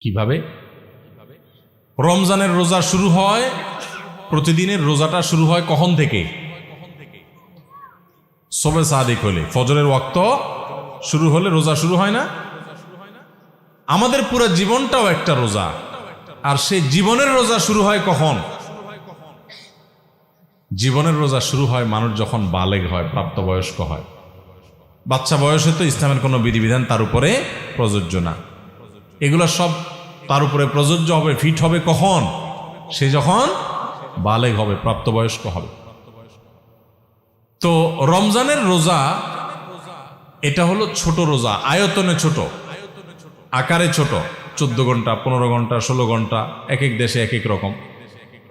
কিভাবে? রমজানের রোজা শুরু হয়, প্রতিদিনের রোজাটা শুরু হয় কখন থেকে? সবে সাদিক হলে, ফজরের ওয়াক্ত শুরু হলে রোজা শুরু হয় না? আমাদের পুরো জীবনটাও একটা রোজা, আর সেই জীবনের রোজা শুরু হয় কখন? জীবনের রোজা শুরু হয় মানুষ যখন বালেগ হয়, প্রাপ্তবয়স্ক হয়। বাচ্চা বয়সে তো ইসলামের কোনো বিধিবিধান তার উপরে প্রযোজ্য না। এগুলো সব তার উপরে প্রযোজ্য হবে, ফিট হবে কখন? সে যখন বালেগ হবে, প্রাপ্তবয়স্ক হবে। তো রমজানের রোজা এটা হলো ছোট রোজা, আয়তনে ছোট, আকারে ছোট। 14 ঘন্টা, 15 ঘন্টা, 16 ঘন্টা, এক এক দেশে এক এক রকম।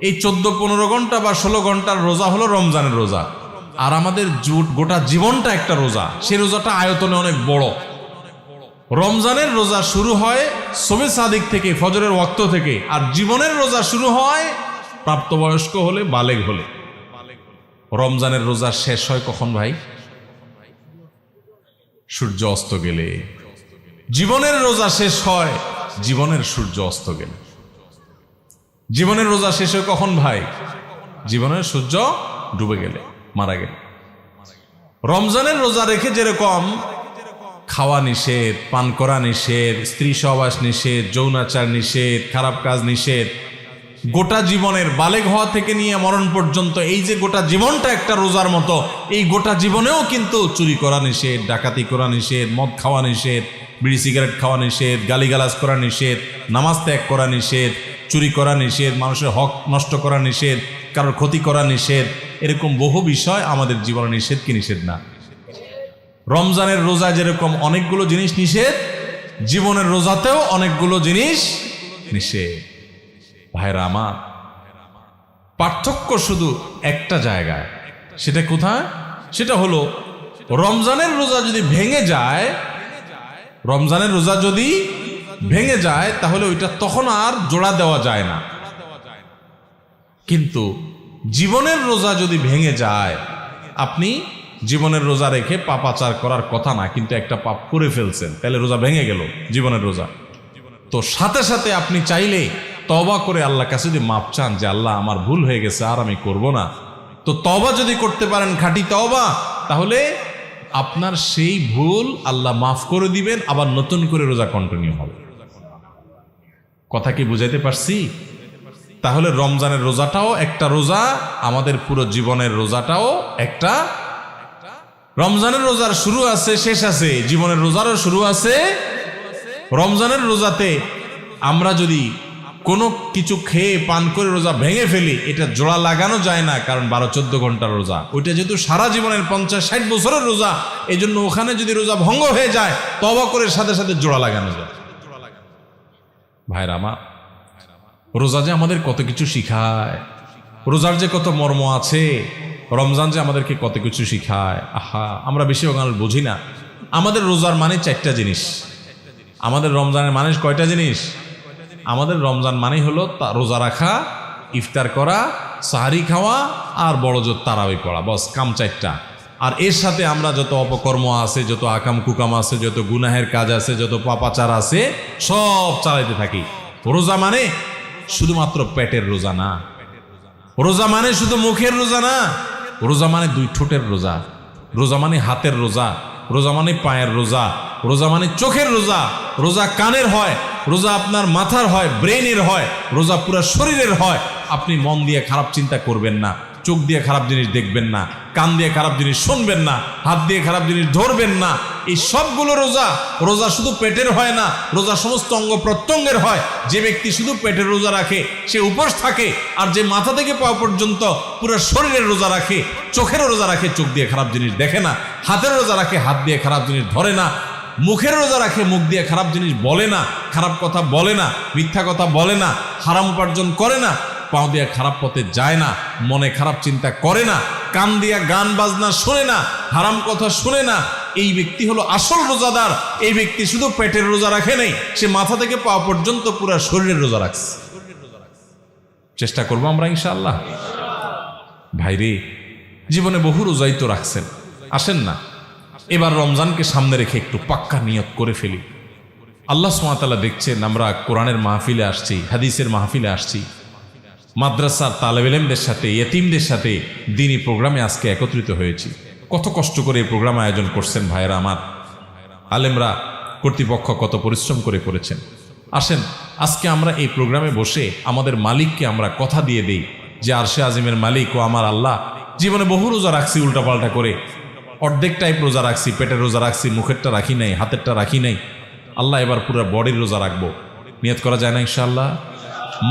এই 14-15 ঘন্টা বা 16 ঘন্টার রোজা হলো রমজানের রোজা। আর আমাদের গোটা জীবনটা একটা রোজা, সেই রোজাটা আয়তনে অনেক বড়। রমজানের রোজা শুরু হয় সবে সাদিক থেকে, ফজরের ওয়াক্ত থেকে, আর জীবনের রোজা শুরু হয় প্রাপ্তবয়স্ক হলে, বালেগ হলে। রমজানের রোজা শেষ হয় কখন ভাই? সূর্য অস্ত গেলে। জীবনের রোজা শেষ হয় জীবনের সূর্য অস্ত গেলে। জীবনের রোজা শেষ হয় কখন ভাই? জীবনের সূর্য ডুবে গেলে, মারা গেলে। রমজানের রোজা রেখে যেরকম খাওয়া নিষেধ, পান করা নিষেধ, স্ত্রী সহবাস নিষেধ, যৌনাচার নিষেধ, খারাপ কাজ নিষেধ, গোটা জীবনের বালেগ হওয়া থেকে নিয়ে মরণ পর্যন্ত এই যে গোটা জীবনটা একটা রোজার মতো, এই গোটা জীবনেও কিন্তু চুরি করা নিষেধ, ডাকাতি করা নিষেধ, মদ খাওয়া নিষেধ, বিড়ি সিগারেট খাওয়া নিষেধ, গালিগালাজ করা নিষেধ, নামাজ ত্যাগ করা নিষেধ, চুরি করা নিষেধ, মানুষের হক নষ্ট করা নিষেধ, কারোর ক্ষতি করা নিষেধ। এরকম বহু বিষয় আমাদের জীবনে নিষেধ কি নিষেধ না? রমজানের রোজা যেরকম অনেকগুলো জিনিস নিষেধ, জীবনের রোজাতেও অনেকগুলো জিনিস নিষেধ। ভাইরা আমার, পার্থক্য শুধু একটা জায়গায়। সেটা কোথায়? সেটা হলো রমজানের রোজা যদি ভেঙে যায়, রমজানের রোজা যদি ভেঙে যায় তাহলে ওইটা তখন আর জোড়া দেওয়া যায় না। কিন্তু জীবনের রোজা যদি ভেঙে যায়, আপনি জীবনের রোজা রেখে পাপাচার করার কথা না, কিন্তু একটা পাপ করে ফেলছেন, তাহলে রোজা ভেঙে গেল, জীবনের রোজা। তো সাথে সাথে আপনি চাইলে তওবা করে আল্লাহর কাছে যদি মাপ চান যে আল্লাহ আমার ভুল হয়ে গেছে, আর আমি করব না, তো তওবা যদি করতে পারেন, খাঁটি তওবা, তাহলে আপনার সেই ভুল আল্লাহ মাফ করে দিবেন, আবার নতুন করে রোজা কন্টিনিউ হবে। কথা কি বুঝাইতে পারছি? তাহলে রমজানের রোজাটাও একটা রোজা, আমাদের পুরো জীবনের রোজাটাও একটা। রমজানের রোজার শুরু আছে, শেষ আছে, জীবনের রোজারও শুরু আছে। রমজানের রোজাতে আমরা যদি কোনো কিছু খেয়ে পান করে রোজা ভেঙে ফেলি, এটা জোড়া লাগানো যায় না, কারণ 12-14 ঘন্টার রোজা। ওইটা যেহেতু সারা জীবনের 50-60 বছরের রোজা, এই জন্য ওখানে যদি রোজা ভঙ্গ হয়ে যায়, তওবা করে সাথে সাথে জোড়া লাগানো যায়। ভাইরা আমার, রোজা যে আমাদের কত কিছু শিখায়, রোজার যে কত মর্ম আছে, রমজান যে আমাদেরকে কত কিছু শিখায়। আহা, আমরা বেশিরভাগ মানুষ বুঝি না। আমাদের রোজার মানে 4টা জিনিস। আমাদের রমজানের মানে কয়টা জিনিস? আমাদের রমজান মানে হলো রোজা রাখা, ইফতার করা, সাহারি খাওয়া, আর বড় জোর তারাবি পড়া, বস কাম 4টা। আর এর সাথে আমরা যত অপকর্ম আছে, যত আকাম কুকাম আছে, যত গুনাহের কাজ আছে, যত পাপাচার আছে, সব চালাইতে থাকি। রোজা মানে শুধুমাত্র পেটের রোজা না, রোজা মানে শুধু মুখের রোজা না, রোজা মানে 2 ঠোঁটের রোজা, রোজা মানে হাতের রোজা, রোজা মানে পায়ের রোজা, রোজা মানে চোখের রোজা, রোজা কানের হয়, রোজা আপনার মাথার হয়, ব্রেনের হয়, রোজা পুরো শরীরের হয়। আপনি মন দিয়ে খারাপ চিন্তা করবেন না, চোখ দিয়ে খারাপ জিনিস দেখবেন না, কান দিয়ে খারাপ জিনিস শুনবেন না, হাত দিয়ে খারাপ জিনিস ধরবেন না। এই সবগুলো রোজা। রোজা শুধু পেটের হয় না, রোজা সমস্ত অঙ্গ প্রত্যঙ্গের হয়। যে ব্যক্তি শুধু পেটের রোজা রাখে সে উপোস থাকে, আর যে মাথা থেকে পা পর্যন্ত পুরো শরীরের রোজা রাখে, চোখেরও রোজা রাখে, চোখ দিয়ে খারাপ জিনিস দেখে না, হাতের রোজা রাখে, হাত দিয়ে খারাপ জিনিস ধরে না, মুখের রোজা রাখে, মুখ দিয়ে খারাপ জিনিস বলে না, খারাপ কথা বলে না, মিথ্যা কথা বলে না, হারাম উপার্জন করে না, পাও দিয়ে খারাপ পথে যায় না, মনে খারাপ চিন্তা করে না, কান দিয়া গান বাজনা শোনে না, হারাম কথা শুনে না। এই ব্যক্তি হলো আসল রোজাদার। এই ব্যক্তি শুধু পেটের রোজা রাখে নাই, সে মাথা থেকে পা পর্যন্ত পুরো শরীরের রোজা রাখছে। চেষ্টা করবো আমরা ইনশাআল্লাহ। ভাইরে, জীবনে বহু রোজাই তো রাখছেন, আসেন না এবার রমজানকে সামনে রেখে একটু পাক্কা নিয়ত করে ফেলি। আল্লাহ সুবহানাহু ওয়া তাআলা দেখছেন আমরা কোরআনের মাহফিলে আসছি, হাদিসের মাহফিলে আসছি, মাদ্রাসার তালেব ইলমদের সাথে, ইয়েতিমদের সাথে দ্বীনি প্রোগ্রামে আজকে একত্রিত হয়েছি। কত কষ্ট করে এই প্রোগ্রাম আয়োজন করছেন ভাইয়েরা আমার, আলেমরা, কর্তৃপক্ষ কত পরিশ্রম করে করেছেন। আসেন আজকে আমরা এই প্রোগ্রামে বসে আমাদের মালিককে আমরা কথা দিয়ে দিই যে আরশে আজিমের মালিক ও আমার আল্লাহ, জীবনে বহু রোজা রাখছি উল্টাপাল্টা করে, অর্ধেক টাইপ রোজা রাখছি, পেটের রোজা রাখছি, মুখেরটা রাখি নাই, হাতেরটা রাখি নাই। আল্লাহ এবার পুরো বডির রোজা রাখবো, নিয়ত করা যায় না ইনশাআল্লাহ?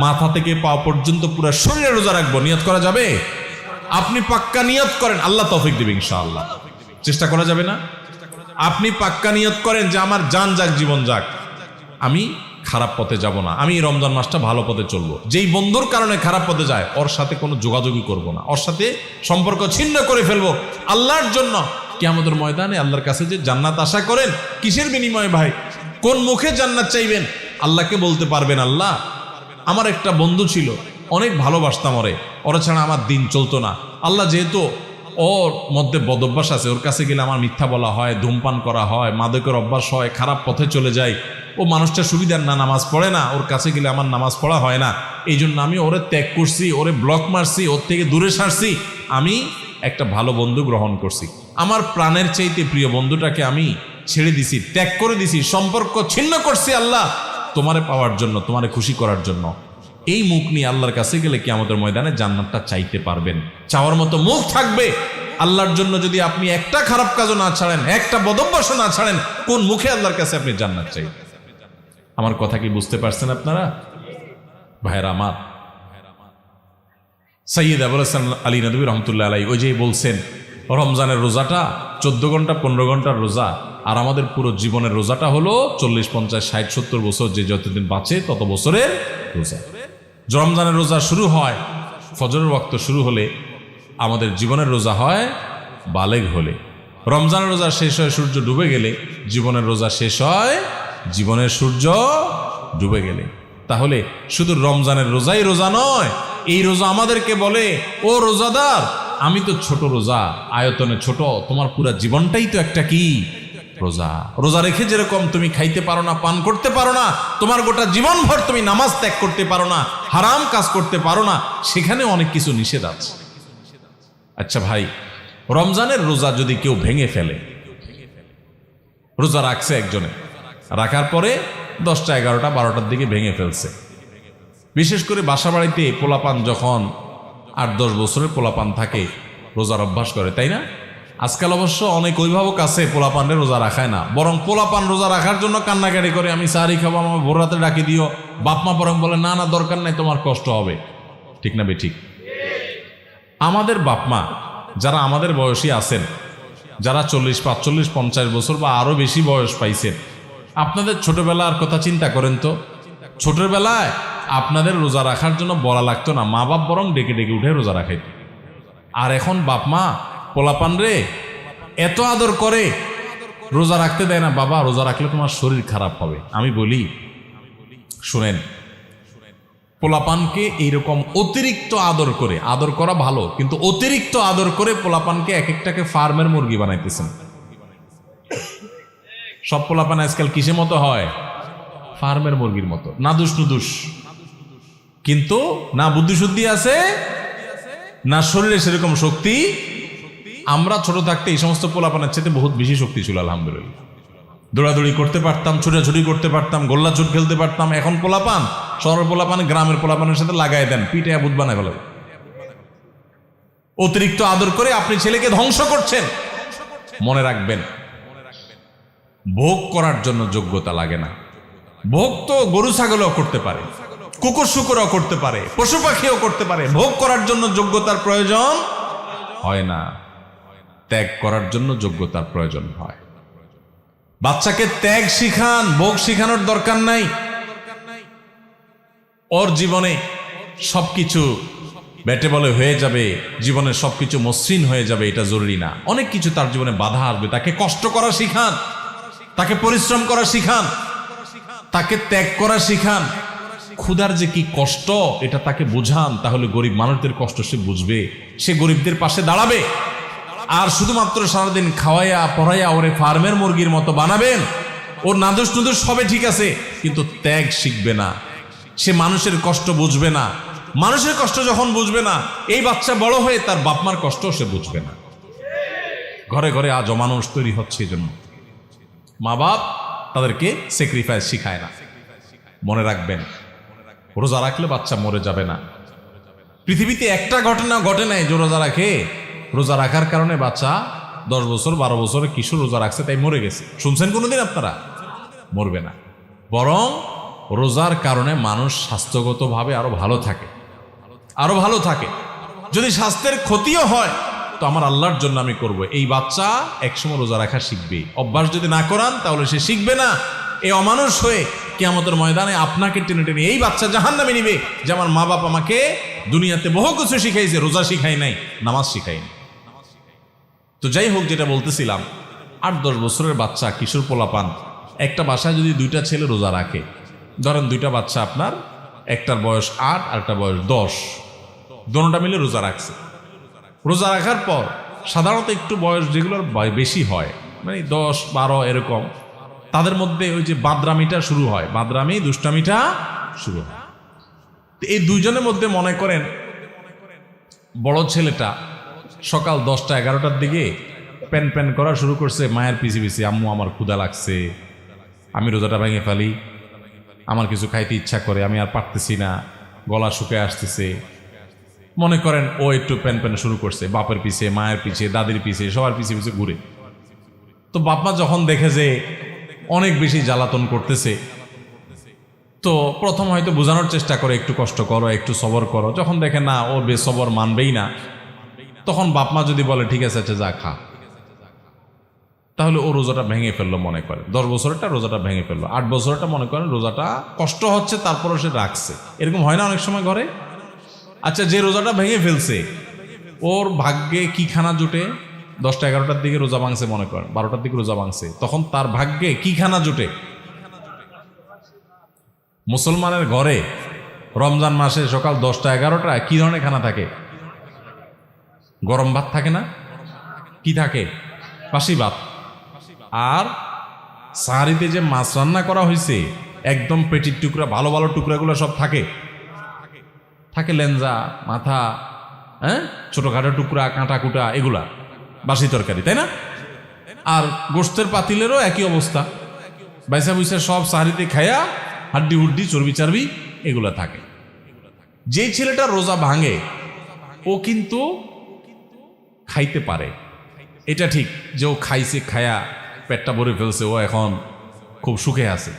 মাথা থেকে পা পর্যন্ত পুরো শরীরে রোজা রাখবো, নিয়ত করা যাবে? আপনি পাক্কা নিয়ত করেন, আল্লাহ তৌফিক দিবে ইনশাআল্লাহ। চেষ্টা করা যাবে না? আপনি পাক্কা নিয়ত করেন যে আমার জান যাক, জীবন যাক, আমি খারাপ পথে যাব না, আমি রমজান মাসটা ভালো পথে চলবো। যেই বন্ধুর কারণে খারাপ পথে যায় ওর সাথে কোনো যোগাযোগই করব না, ওর সাথে সম্পর্ক ছিন্ন করে ফেলবো আল্লাহর জন্য। কিয়ামতের ময়দানে আল্লাহর কাছে যে জান্নাত আশা করেন, কিসের বিনিময়ে ভাই? কোন মুখে জান্নাত চাইবেন? আল্লাহকে বলতে পারবেন, আল্লাহ আমার একটা বন্ধু ছিল, অনেক ভালোবাসতাম ওরা ছাড়া আমার দিন চলতো না। আল্লাহ যেহেতু ওর মধ্যে বদভ্যাস আছে, ওর কাছে গেলে আমার মিথ্যা বলা হয়, ধূমপান করা হয়, মাদকের অভ্যাস হয়, খারাপ পথে চলে যায়, ও মানুষটা সুবিধার না, নামাজ পড়ে না, ওর কাছে গেলে আমার নামাজ পড়া হয় না, এই জন্য আমি ওরে ত্যাগ করছি, ওরে ব্লক মারছি, ওর থেকে দূরে সারছি, আমি একটা ভালো বন্ধু গ্রহণ করছি। আমার প্রাণের চাইতে প্রিয় বন্ধুটাকে আমি ছেড়ে দিছি, ত্যাগ করে দিছি, সম্পর্ক ছিন্ন করছি আল্লাহ তোমারে পাওয়ার জন্য, তোমারে খুশি করার জন্য। এই মুখ নিয়ে আল্লাহর কাছে গেলে কিয়ামতের ময়দানে জান্নাতটা চাইতে পারবেন, চাওয়ার মতো মুখ থাকবে। আল্লাহর জন্য যদি আপনি একটা খারাপ কাজও না ছাড়েন, একটা বদভ্যাসও না ছাড়েন, কোন মুখে আল্লাহর কাছে আপনি জান্নাত চাইবেন? আমার কথা কি বুঝতে পারছেন আপনারা ভাইরা আমার? সৈয়দ আবুল হাসান আলী নদভী রহমতুল্লাহ আলাই ওই যে বলছেন রমজানের রোজাটা 14 ঘন্টা 15 ঘন্টার রোজা, আর আমাদের পুরো জীবনের রোজাটা হলো 40, 50, 60, 70 বছর, যে যতদিন বাঁচে তত বছরের রোজা। রমজানের রোজা শুরু হয় ফজরের ওয়াক্ত শুরু হলে, আমাদের জীবনের রোজা হয় বালেগ হলে। রমজানের রোজা শেষ হয় সূর্য ডুবে গেলে, জীবনের রোজা শেষ হয় জীবনের সূর্য ডুবে গেলে। তাহলে শুধু রমজানের রোজাই রোজা নয়, এই রোজা আমাদেরকে বলে, ও রোজাদার, আমি তো ছোট রোজা, আয়তনে ছোট, তোমার পুরা জীবনটাই তো একটা কি রোজা। রোজা রেখে যেরকম তুমি খাইতে পারো না, পান করতে পারো না, তোমার গোটা জীবন ভর তুমি নামাজ ত্যাগ করতে পারো না, হারাম কাজ করতে পারো না, সেখানে অনেক কিছু নিষেধ আছে। আচ্ছা ভাই, রমজানের রোজা যদি কেউ ভেঙে ফেলে, রোজা রাখছে একজনে, রাখার পরে 10টা 11টা 12টার দিকে ভেঙে ফেলছে, বিশেষ করে বাসা বাড়িতে পোলাপান যখন 8-10 বছরের পোলাপান থাকে, রোজার অভ্যাস করে, তাই না? আজকাল অবশ্য অনেক অভিভাবক আছে পোলাপানরে রোজা রাখায় না, বরং পোলাপান রোজা রাখার জন্য কান্নাকাটি করে, আমি সাহারি খাবো, আমার ভোর রাতে ডাকি দিও। বাপমা বরং বলে, না না দরকার নাই, তোমার কষ্ট হবে। ঠিক না বেঠিক? আমাদের বাপমা যারা আমাদের বয়সী আছেন, যারা 40, 45, 50 বছর বা আরো বেশি বয়স পাইছেন, আপনাদের ছোটবেলার কথা চিন্তা করেন তো। ছোটবেলায় আপনাদের রোজা রাখার জন্য বলা লাগতো না, মা বাপ বরং ডেকে ডেকে উঠে রোজা রাখাইত। আর এখন বাপ মা পোলাপান রে এত আদর করে, রোজা রাখতে দেয় না। বাবা, রোজা রাখলে তোমার শরীর খারাপ হবে। আমি বলি, শুনেন, পোলাপানকে এইরকম অতিরিক্ত আদর করে, আদর করা ভালো, কিন্তু অতিরিক্ত আদর করে পোলাপানকে এক একটাকে ফার্মের মুরগি বানাইতেছেন। সব পোলাপান আজকাল কিসের মতো হয়? ফার্মের মুরগির মতো, নাদুস নুদুস, কিন্তু না বুদ্ধি শুদ্ধি আছে, না শরীরে সেরকম শক্তি। আমরা ছোট থাকতে এই সমস্ত পোলাপানের চেয়ে বহুত বেশি শক্তি ছিল আলহামদুলিল্লাহ। দৌড়াদৌড়ি করতে পারতাম, ছুটাছুটি করতে পারতাম, গোল্লা ছুট খেলতে পারতাম। এখন পোলাপান, শহরের পোলাপান গ্রামের পোলাপানের সাথে লাগাই দেন, পিঠে বুধ বানায় ফেলে। অতিরিক্ত আদর করে আপনি ছেলেকে ধ্বংস করছেন। মনে রাখবেন, ভোগ করার জন্য যোগ্যতা লাগে না। ভোগ তো গরু ছাগলও করতে পারে, কুকুর শুকুরও করতে পারে, পশু পাখিও করতে পারে। ভোগ করার জন্য যোগ্যতার প্রয়োজন হয় না, ত্যাগ করার জন্য যোগ্যতার প্রয়োজন হয়। বাচ্চাকে ত্যাগ শিখান, ভোগ শিখানোর দরকার নাই। ওর জীবনে সবকিছু ব্যাটে বলে হয়ে যাবে, জীবনে সবকিছু মসৃণ হয়ে যাবে, এটা জরুরি না। অনেক কিছু তার জীবনে বাধা আসবে। তাকে কষ্ট করা শিখান, তাকে পরিশ্রম করা শিখান, তাকে ত্যাগ করা শিখান। ক্ষুধার যে কি কষ্ট এটা তাকে বুঝান, তাহলে গরিব মানুষদের কষ্ট সে বুঝবে, সে গরিবদের পাশে দাঁড়াবে। আর শুধুমাত্র সারাদিন খাওয়াইয়া পড়াইয়া ওরে ফার্মের মুরগির মতো বানাবেন, ওর নাদুস নুদুস সবে ঠিক আছে, কিন্তু ত্যাগ শিখবে না, সে মানুষের কষ্ট বুঝবে না। মানুষের কষ্ট যখন বুঝবে না, এই বাচ্চা বড় হয়ে তার বাপমার কষ্ট সে বুঝবে না। ঘরে ঘরে আজ অমানুষ তৈরি হচ্ছে, এই জন্য মা বাপ তাদেরকে স্যাক্রিফাইস শিখায় না। মনে রাখবেন, রোজা রাখলে বাচ্চা মরে যাবে না। পৃথিবীতে একটা ঘটনা ঘটে নাই যে রোজা রাখে, রোজা রাখার কারণে বাচ্চা 10 বছর 12 বছরের কিশোর রোজা রাখছে তাই মরে গেছে। শুনছেন কোনোদিন আপনারা? মরবে না। বরং রোজার কারণে মানুষ স্বাস্থ্যগতভাবে আরো ভালো থাকে, আরো ভালো থাকে। যদি স্বাস্থ্যের ক্ষতিও হয় তো আমার আল্লাহর জন্য আমি করব। এই বাচ্চা একসময় রোজা রাখা শিখবে। অভ্যাস যদি না করান তাহলে সে শিখবে না। এই অমানুষ হয়ে কিয়ামতের ময়দানে আপনাকে টেনে টেনে এই বাচ্চা জাহান্নামে নিবে যে আমার মা বাপ আমাকে দুনিয়াতে বহু কিছু শিখাইছে, রোজা শিখাই নাই, নামাজ শিখাই নাই। তো যাই হোক, যেটা বলতেছিলাম, 8-10 বছরের বাচ্চা, কিশোর পোলাপান, একটা বাসায় যদি 2টা ছেলে রোজা রাখে, ধরেন 2টা বাচ্চা আপনার, একটার বয়স 8 আর একটা বয়স 10, দোনোটা মিলে রোজা রাখছে। রোজা রাখার পর সাধারণত একটু বয়স যেগুলোর বেশি হয়, মানে 10-12 এরকম, তাদের মধ্যে ওই যে বাদরামিটা শুরু হয়, বাদরামি দুষ্টামিটা শুরু হয়। এই দুইজনের মধ্যে মনে করেন বড় ছেলেটা সকাল 10টা-11টার দিকে প্যান প্যান করা শুরু করছে মায়ের পিছে পিছে, আম্মু আমার ক্ষুধা লাগছে, আমি রোজাটা ভেঙে ফেলি, আমার কিছু খাইতে ইচ্ছা করে, আমি আর পারতেছি না, গলা শুকিয়ে আসতেছে। মনে করেন ও একটু প্যান প্যান শুরু করছে, বাপের পিছে, মায়ের পিছে, দাদির পিছে, সবার পিছে পিছে ঘুরে। তো বাপমা যখন দেখে যে অনেক বেশি জ্বালাতন করতেছে, তো প্রথম হয়তো বোঝানোর চেষ্টা করে, একটু কষ্ট করো, একটু সবর করো। যখন দেখে না ও বেসবর মানবেই না, তখন বাপমা যদি বলে ঠিক আছে আচ্ছা যা খা, তাহলে ও রোজাটা ভেঙে ফেললো। মনে করেন 10 বছরটা রোজাটা ভেঙে ফেললো, 8 বছরটা মনে করেন রোজাটা কষ্ট হচ্ছে, তারপরও সে রাখছে। এরকম হয় না অনেক সময় ঘরে? আচ্ছা, যে রোজাটা ভেঙে ফেলছে ওর ভাগ্যে কি খানা জুটে? 10টা-11টার দিকে রোজা ভাঙছে, মনে করেন 12টার দিকে রোজা ভাঙছে, তখন তার ভাগ্যে কি খানা জুটে? মুসলমানের ঘরে রমজান মাসে সকাল 10টা-11টা কি ধরনের খানা থাকে? গরম ভাত থাকে না? কি থাকে? বাসি ভাত। আর সাহারিতে যে মাছ রান্না করা হয়েছে, একদম পেটির টুকরা, ভালো ভালো টুকরাগুলো সব থাকে, থাকে লেঞ্জা, মাথা, হ্যাঁ, ছোটখাটো টুকরা, কাঁটা কুটা, এগুলা বাসি তরকারি, তাই না? আর গোশতের পাতিলেরও একই অবস্থা, বাইসা বুইসা সব সাহারিতে খায়া হাড্ডি হুড্ডি, চর্বি চার্বি এগুলা থাকে। যেই ছেলেটা রোজা ভাঙে ও কিন্তু খাইতে পারে, এটা ঠিক যে ও খাইছে, খায়া পেটটা ভরে ফেলছে, ও এখন খুব সুখে আছে।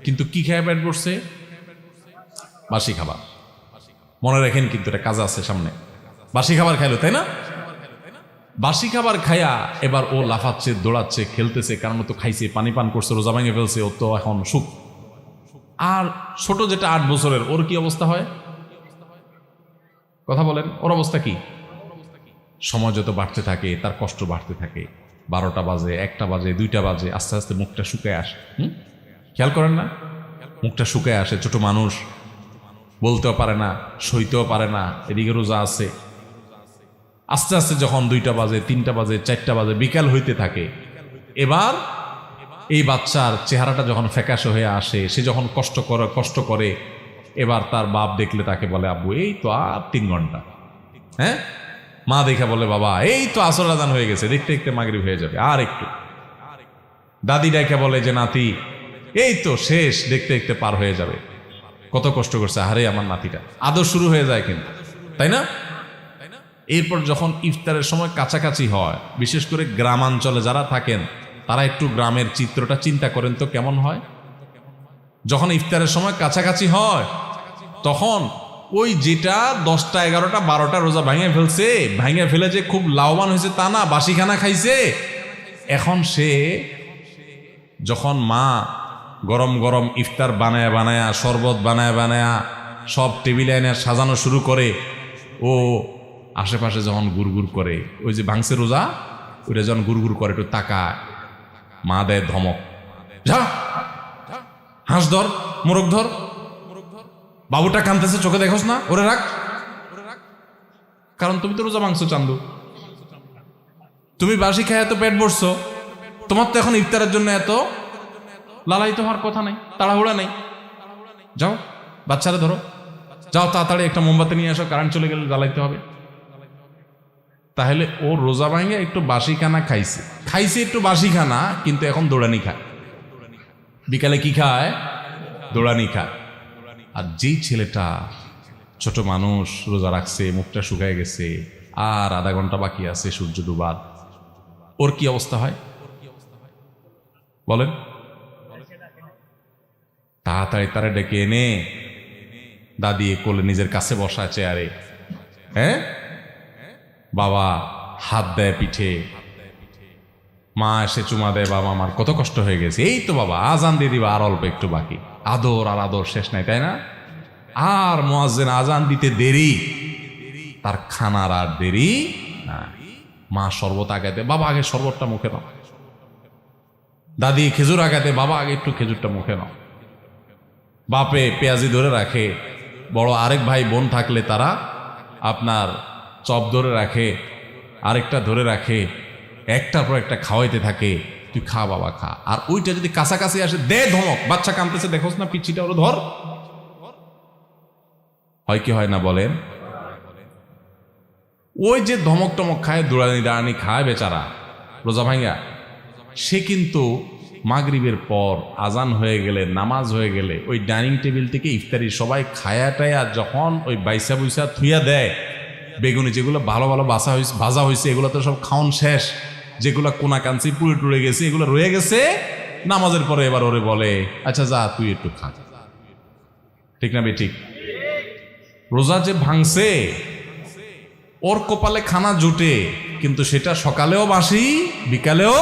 কিন্তু কি খায়া পেট ভরছে? বাসি খাবার। মনে রাখেন কিন্তু এটা কাজ আছে সামনে। বাসি খাবার খাইলো, তাই না? বাসি খাবার খায়া এবার ও লাফাচ্ছে, দৌড়াচ্ছে, খেলতেছে, কারণ তো খাইছে, পানি পান করছে, রোজা ভেঙে ফেলছে, ও তো এখন সুখ। আর ছোট যেটা 8 বছরের, ওর কি অবস্থা হয়? কথা বলেন, ওর অবস্থা কি? সময় যত বাড়তে থাকে তার কষ্ট বাড়তে থাকে। 12টা বাজে, 1টা বাজে, 2টা বাজে, আস্তে আস্তে মুখটা শুকায় আসে। খেয়াল করেন না? মুখটা শুকায় আসে। ছোট মানুষ, বলতেও পারে না, সইতেও পারে না, এদিকে রোজা আছে। আস্তে আস্তে যখন 2টা বাজে, 3টা বাজে, 4টা বাজে, বিকাল হইতে থাকে, এবার এই বাচ্চার চেহারাটা যখন ফ্যাকাশে হয়ে আসে, সে যখন কষ্ট করে, এবার তার বাপ দেখলে তাকে বলে আব্বু এই তো আর 3 ঘন্টা, হ্যাঁ। মা দেখা বলে বাবা এই তো আসর আজান হয়ে গেছে, দেখতে দেখতে মাগরিব হয়ে যাবে, আর একটু। দাদি ডাইকা বলে যে নাতি এই তো শেষ, দেখতে দেখতে পার হয়ে যাবে। কত কষ্ট করছে আরে আমার নাতিটা। আদর শুরু হয়ে যায় কিন্তু, তাই না? এরপর যখন ইফতারের সময় কাছাকাছি হয়, বিশেষ করে গ্রামাঞ্চলে যারা থাকেন তারা একটু গ্রামের চিত্রটা চিন্তা করেন তো কেমন হয়। যখন ইফতারের সময় কাছাকাছি হয় তখন ওই যেটা 10টা 11টা 12টা রোজা ভেঙে ফেলে যে খুব লাভবান হয়েছে তা না, বাসিখানা খাইছে। এখন সে যখন মা গরম গরম ইফতার বানায়া শরবত বানায়া সব টেবিলে এনে সাজানো শুরু করে, ও আশেপাশে যখন গুড়গুড় করে, ওই যে ভাঙছে রোজা, ওইটা যখন গুড়গুড় করে একটু তাকায়, মা দেয় ধমক, যা হাঁস ধর, মোরগ ধর, বাবুটা কাঁদতেছে চোখে দেখোস না, ওরে রাখ। কারণ তুমি তো রোজা ভাঙছো চান্দু, তুমি বাসি খায় এত পেট ভরছো, তোমার তো এখন ইফতারের জন্য এত লালায়িত হওয়ার কথা নাই, তাড়াহুড়া নেই। যাও বাচ্চারা ধরো, যাও তাড়াতাড়ি একটা মোমবাতি নিয়ে আসো, কারেন্ট চলে গেলে জ্বালাইতে হবে। তাহলে ও রোজা ভাঙে একটু বাসি খানা খাইছে একটু বাসি খানা, কিন্তু এখন দৌড়ানি খায়। বিকালে কি খায়? দৌড়ানি খায়। আর যেই ছেলেটা ছোট মানুষ রোজা রাখছে, মুখটা শুকায় গেছে, আর আধা ঘন্টা বাকি আছে সূর্য ডুবার, ওর কি অবস্থা হয় বলেন? তাড়াতাড়ি তারা ডেকে এনে দাদি কোলে নিজের কাছে বসা চেয়ারে, হ্যাঁ, বাবা হাত দেয় পিঠে, মা এসে চুমা দেয়, বাবা আমার কত কষ্ট হয়ে গেছে, এই তো বাবা আজান দিয়ে দিবা, আর অল্প একটু বাকি। আদর আর আদর শেষ নাই, তাই না? আর মুয়াজ্জিন আজান দিতে দেরি, তার খানার আর দেরি না। মা শরবত আগাতে, বাবা আগে শরবতটা মুখে নাও। দাদি খেজুর আগাতে, বাবা আগে একটু খেজুরটা মুখে নাও। বাপে পেঁয়াজি ধরে রাখে, বড় আরেক ভাই বোন থাকলে তারা আপনার চপ ধরে রাখে, আরেকটা ধরে রাখে, একটার পর একটা খাওয়াইতে থাকে, তুই খা বাবা খা। আর ওইটা যদি কাছাকাছি আসে, দে ধমক, বাচ্চা কাঁদতেছে দেখোস না, পিচ্ছিটা ওরা ধর। হয় কি হয় না বলেন? ওই যে ধমক টমক খায়, দৌড়ানি দাঁড়ানি খায় বেচারা রোজা ভাঙ্গা, সে কিন্তু মাগরিবের পর আজান হয়ে গেলে, নামাজ হয়ে গেলে, ওই ডাইনিং টেবিল থেকে ইফতারি সবাই খায়া টায়া যখন ওই বাইসা বুইসা থুইয়া দেয়, বেগুনি যেগুলো ভালো ভালো ভাজা হয়েছে এগুলো তো সব খাওন শেষ, যেগুলো কোনা কাঞ্চি পুড়ে টুড়ে গেছে এগুলো রয়ে গেছে, নামাজের পরে এবার ওরে বলে আচ্ছা যা তুই একটু খা। ঠিক না বেঠিক? রোজা যে ভাঙছে, ওর কপালে খানা জুটে, কিন্তু সেটা সকালেও বাসি বিকালেও।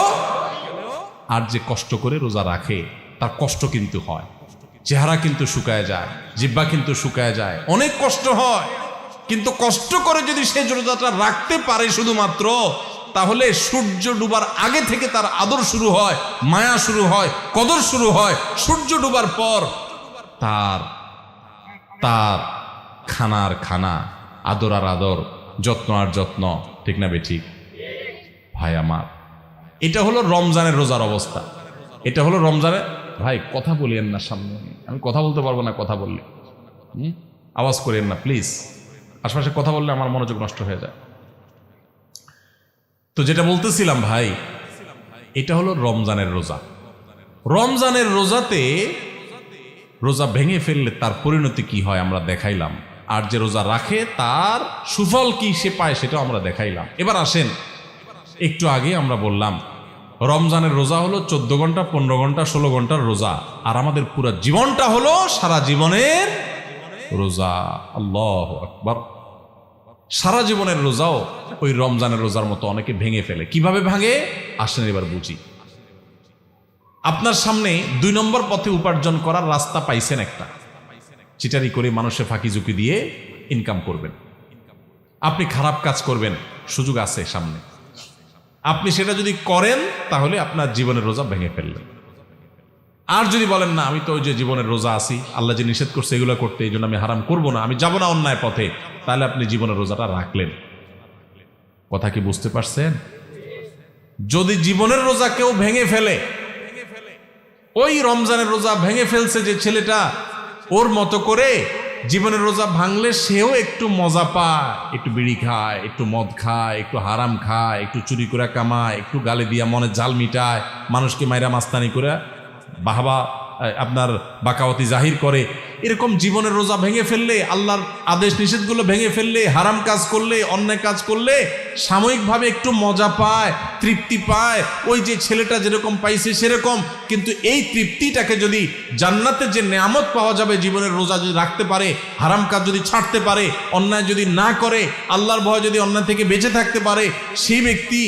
আর যে কষ্ট করে রোজা রাখে তার কষ্ট কিন্তু হয়, চেহারা কিন্তু শুকায় যায়, জিহ্বা কিন্তু শুকায় যায়, অনেক কষ্ট হয়। কিন্তু কষ্ট করে যদি সে রোজাটা রাখতে পারে শুধুমাত্র, তাহলে সূর্য ডুবার আগে থেকে তার আদর শুরু হয়, মায়া শুরু হয়, কদর শুরু হয়। সূর্য ডুবার পর তার তার খানার খানা, আদর আর আদর, যত্ন আর যত্ন। ঠিক না বেঠিক ভাই আমার? এটা হলো রমজানের রোজার অবস্থা। এটা হলো রমজানের, ভাই কথা বলিয়েন না সামনে, আমি কথা বলতে পারবো না কথা বললে, আওয়াজ করেন না প্লিজ, আশপাশে কথা বললে আমার মনোযোগ নষ্ট হয়ে যায়। তো যেটা বলতেছিলাম ভাই, এটা হলো রমজানের রোজা। রমজানের রোজাতে রোজা ভেঙে ফেললে তার পরিণতি কি হয় আমরা দেখাইলাম, আর যে রোজা রাখে তার সুফল কি সে পায় সেটাও আমরা দেখাইলাম। এবার আসেন, একটু আগে আমরা বললাম রমজানের রোজা হলো 14 ঘন্টা 15 ঘন্টা 16 ঘন্টার রোজা, আর আমাদের পুরো জীবনটা হলো সারা জীবনের রোজা। আল্লাহু আকবার। সারা জীবনের রোজাও ওই রমজানের রোজার মতো অনেকে ভেঙে ফেলে। কিভাবে ভাঙে আসেন এবার বুঝি। আপনার সামনে 2 নম্বর পথে উপার্জন করার রাস্তা পাইছেন একটা, চিটারি করে মানুষের ফাঁকি ঝুঁকি দিয়ে ইনকাম করবেন, আপনি খারাপ কাজ করবেন, সুযোগ আছে সামনে, আপনি সেটা যদি করেন তাহলে আপনার জীবনের রোজা ভেঙে ফেললেন। আর যদি বলেন না আমি তো ওই যে জীবনের রোজা আছি, আল্লাহ যে নিষেধ করছে এগুলো করতে, এই জন্য আমি হারাম করবো না, আমি যাব না অন্যায় পথে, তাহলে আপনি জীবনের রোজাটা রাখলেন। কথা কি বুঝতে পারছেন? যদি জীবনের রোজা কেউ ভেঙে ফেলে, ওই রমজানের রোজা ভেঙে ফেলছে যে ছেলেটা, ওর মতো করে জীবনের রোজা ভাঙলে সেও একটু মজা পায়, একটু বিড়ি খায়, একটু মদ খায়, একটু হারাম খায়, একটু চুরি করে কামায়, একটু গালে দিয়া মনের জাল মিটায়, মানুষকে মাইরা মাস্তানি করে বাহবা আপনার বাকাওয়াতি জাহির করে। এরকম জীবনের রোজা ভেঙে ফেললে, আল্লাহর আদেশ নিষেধগুলো ভেঙে ফেললে, হারাম কাজ করলে, অন্যায় কাজ করলে সাময়িকভাবে একটু মজা পায়, তৃপ্তি পায়, ওই যে ছেলেটা যেরকম পাইছে সেরকম। কিন্তু এই তৃপ্তিটাকে যদি জান্নাতে যে নেয়ামত পাওয়া যাবে জীবনের রোজা যদি রাখতে পারে, হারাম কাজ যদি ছাড়তে পারে, অন্যায় যদি না করে, আল্লাহর ভয় যদি অন্যায় থেকে বেঁচে থাকতে পারে, সেই ব্যক্তি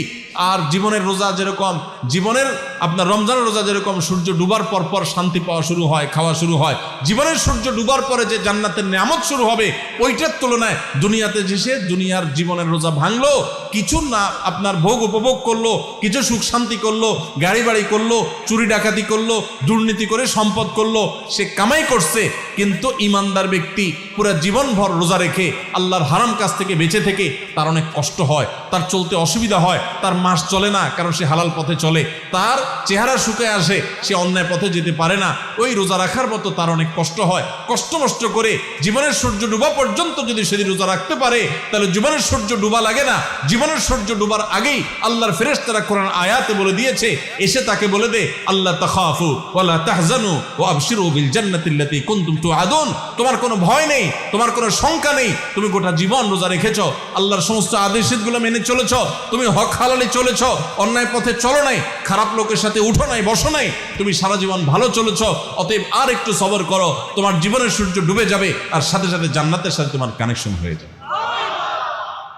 আর জীবনের রোজা যেরকম, জীবনের আপনার রমজানের রোজা যেরকম সূর্য ডুবার পর পর শান্তি পাওয়া শুরু হয়, খাওয়া শুরু হয়, জীবনের সূর্য ডুবার পরে যে জান্নাতের নেয়ামত শুরু হবে, ওইটার তুলনায় দুনিয়াতে যে দুনিয়ার জীবনের রোজা ভাঙলো, কিছু না আপনার ভোগ উপভোগ করলো, কিছু সুখ শান্তি করলো, গাড়ি বাড়ি করলো, চুরি ডাকাতি করলো, দুর্নীতি করে সম্পদ করলো, সে কামাই করছে। কিন্তু ইমানদার ব্যক্তি পুরো জীবনভর রোজা রেখে আল্লাহর হারাম কাজ থেকে বেঁচে থেকে তার অনেক কষ্ট হয়, তার চলতে অসুবিধা হয়, তার মাস চলে না, কারণ সে হালাল পথে চলে, তার চেহারা শুকায় আসে, সে অন্যায় পথে যেতে পারে না। ওই রোজা রাখার মতো তার অনেক কষ্ট হয়। কষ্ট মষ্ট করে জীবনের সূর্য ডুবা পর্যন্ত যদি সেদিন রোজা রাখতে পারে, তাহলে জীবনের সূর্য ডুবা লাগে না। জীবনের সূর্য ডুবার আগেই আল্লাহর ফেরেশতারা কোরআন আয়াতে বলে দিয়েছে, এসে তাকে বলে দে, আল্লাহ তাখাফু ওয়ালা তাহজানু ওয়া আবশিরু বিল জান্নাতিল্লাতী কুনতুম তুআদুন। তোমার কোনো ভয় নেই, তোমার কোনো শঙ্কা নেই, তুমি গোটা জীবন রোজা রেখেছো, আল্লাহর সমস্ত আদেশগুলো মেনে চলেছো, তুমি হক হালালে চলেছো, অন্যায় পথে চলো নাই, খারাপ লোকের সাথে উঠো নাই, বসো নাই, তুমি সারা জীবন ভালো চলেছো। অতএব আর একটু সবর করো, তোমার জীবনের সূর্য ডুবে যাবে, আর সাথে সাথে জান্নাতের সাথে তোমার কানেকশন হয়ে যাবে।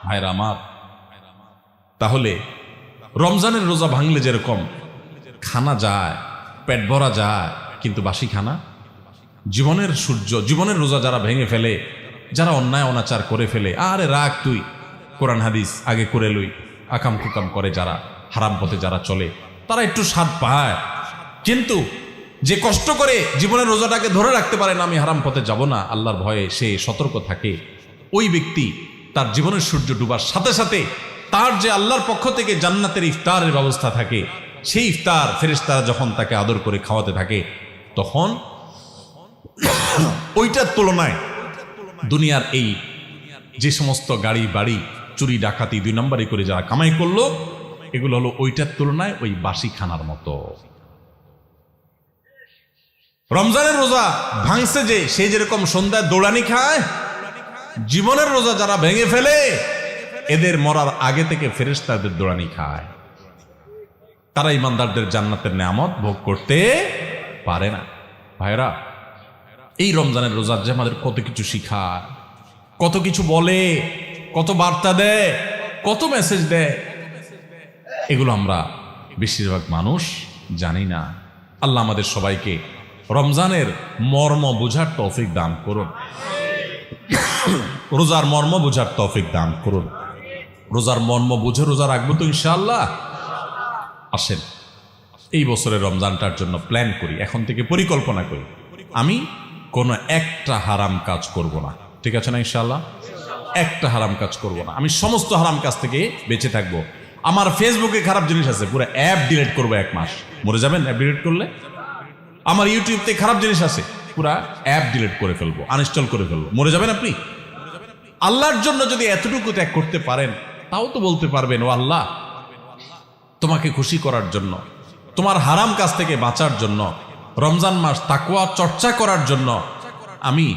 ভাইরা আমার, তাহলে রমজানের রোজা ভাঙলে যেরকম খানা যায়, পেট ভরা যায়, কিন্তু বাসি খানা, জীবনের সূর্য, জীবনের রোজা যারা ভেঙে ফেলে, যারা অন্যায় অনাচার করে ফেলে, আরে রাখ তুই, কোরআন হাদিস আগে করে লই, আকাম কুকাম করে যারা, হারাম পথে যারা চলে, তারা একটু স্বাদ পায়। কিন্তু যে কষ্ট করে জীবনের রোজাটাকে ধরে রাখতে পারে না, আমি হারাম পথে যাব না, আল্লাহর ভয়ে সে সতর্ক থাকে, ওই ব্যক্তি তার জীবনের সূর্য ডুবার সাথে সাথে তার যে আল্লাহর পক্ষ থেকে জান্নাতের ইফতারের ব্যবস্থা থাকে, সেই ইফতার ফেরেশতারা যখন তাকে আদর করে খাওয়াতে থাকে, তখন ওইটার তুলনায় দুনিয়ার এই যে সমস্ত গাড়ি বাড়ি চুরি ডাকাতি 2 নম্বরই করে যারা কামাই করলো, এগুলো হলো ওইটার তুলনায় ওই বাসি খানার মতো। রমজানের রোজা ভাঙছে যে, সে যেরকম সন্ধ্যায় দৌড়ানি খায়, জীবনের রোজা যারা ভেঙে ফেলে, এদের মরার আগে থেকে ফেরেশতাদের দৌড়ানি খায়। তারা ইমানদারদের জান্নাতের নেয়ামত ভোগ করতে পারে না। ভাইরা, এই রমজানের রোজা যে আমাদের কত কিছু শিখায়, কত কিছু বলে, কত বার্তা দেয়, কত মেসেজ দেয়, এগুলো আমরা বেশিরভাগ মানুষ জানি না। আল্লাহ আমাদের সবাইকে রমজানের মর্ম বোঝার তৌফিক দান করুন, রোজার মর্ম বোঝার তৌফিক দান করুন। রোজার মর্ম বুঝে রোজা রাখবো তো ইনশাআল্লাহ। আসেন এই বছরের রমজানটার জন্য প্ল্যান করি, এখন থেকে পরিকল্পনা করি, আমি কোনো একটা হারাম কাজ করব না। ঠিক আছে না ইনশাআল্লাহ? একটা হারাম কাজ করব না, আমি সমস্ত হারাম কাজ থেকে বেঁচে থাকবো। আমার ফেসবুকে খারাপ জিনিস আছে, পুরো অ্যাপ ডিলিট করবো 1 মাস। মরে যাবেন অ্যাপ ডিলিট করলে? আমার ইউটিউবতে খারাপ জিনিস আছে, পুরো অ্যাপ ডিলিট করে ফেলবো, আনইনস্টল করে ফেলবো। মরে যাবেন আপনি? আল্লাহর জন্য যদি এতটুকু ত্যাগ করতে পারেন, তাও তো বলতে পারবেন, ও আল্লাহ, তোমাকে খুশি করার জন্য, তোমার হারাম কাজ থেকে বাঁচার জন্য, রমজান মাস তাকওয়া চর্চা করার জন্য আমি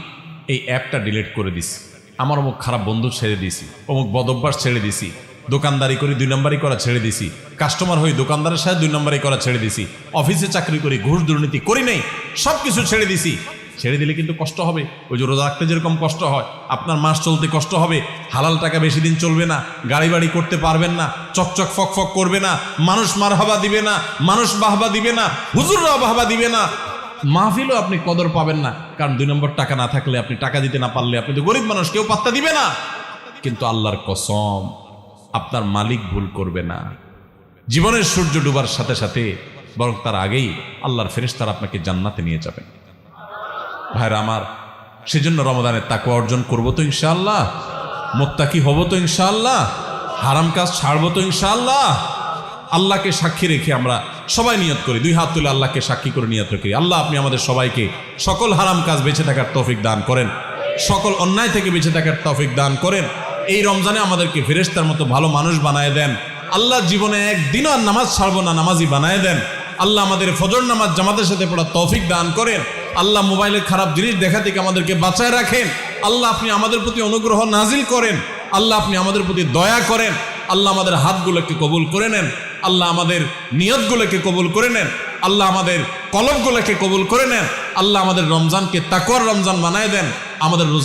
এই অ্যাপটা ডিলিট করে দিছি, আমার অমুক খারাপ বন্ধু ছেড়ে দিছি, অমুক বদভ্যাস ছেড়ে দিছি, দোকানদারি করি 2 নম্বরই করা ছেড়ে দিছি, কাস্টমার হই দোকানদারের সাথে 2 নম্বরই করা ছেড়ে দিছি, অফিসে চাকরি করি ঘুষ দুর্নীতি করি নাই, সব কিছু ছেড়ে দিছি। ছেড়ে দিলে কিন্তু কষ্ট হবে, ওই যে রোজা রাখতে যেরকম কষ্ট হয়, আপনার মাস চলতে কষ্ট হবে, হালাল টাকা বেশি দিন চলবে না, গাড়ি বাড়ি করতে পারবেন না, চকচক ফক ফক করবে না, মানুষ মারহাবা দিবে না, মানুষ বাহবা দিবে না, হুজুররাও বাহবা দিবে না, মাহফিলও আপনি কদর পাবেন না, কারণ 2 নম্বর টাকা না থাকলে, আপনি টাকা দিতে না পারলে, আপনি তো গরিব মানুষ, কেউ পাত্তা দিবে না। কিন্তু আল্লাহর কসম, আপনার মালিক ভুল করবে না। জীবনের সূর্য ডুবার সাথে সাথে, বরং তার আগেই আল্লাহর ফেরেশতারা আপনাকে জান্নাতে নিয়ে যাবেন। ভাইরা আমার, সেজন্য রমাদানের তাকওয়া অর্জন করবো তো ইনশাআল্লাহ, মুত্তাকি হব তো ইনশাআল্লাহ, হারাম কাজ ছাড়বো তো ইনশাআল্লাহ। আল্লাহকে সাক্ষী রেখে আমরা সবাই নিয়ত করি, 2 হাত তুলে আল্লাহকে সাক্ষী করে নিয়ত করি, আল্লাহ আপনি আমাদের সবাইকে সকল হারাম কাজ বেঁচে থাকার তৌফিক দান করেন, সকল অন্যায় থেকে বেঁচে থাকার তৌফিক দান করেন। এই রমজানে আমাদেরকে ফেরেশতার মতো ভালো মানুষ বানায় দেন আল্লাহ। জীবনে একদিনও আর নামাজ ছাড়বো না, নামাজি বানায় দেন আল্লাহ। আমাদের ফজর নামাজ জামাতের সাথে পড়ার তৌফিক দান করেন আল্লাহ। মোবাইলের খারাপ জিনিস দেখা থেকে আমাদেরকে বাঁচায় রাখেন আল্লাহ। আপনি আমাদের প্রতি অনুগ্রহ নাজিল করেন আল্লাহ। আপনি আমাদের প্রতি দয়া করেন আল্লাহ। আমাদের হাতগুলোকে কবুল করে নেন আল্লাহ। আমাদের নিয়তগুলোকে কবুল করে নেন আল্লাহ। আমাদের কলবগুলোকে কবুল করে নেন আল্লাহ। আমাদের রমজানকে তাকওয়ার রমজান বানায় দেন। আমাদের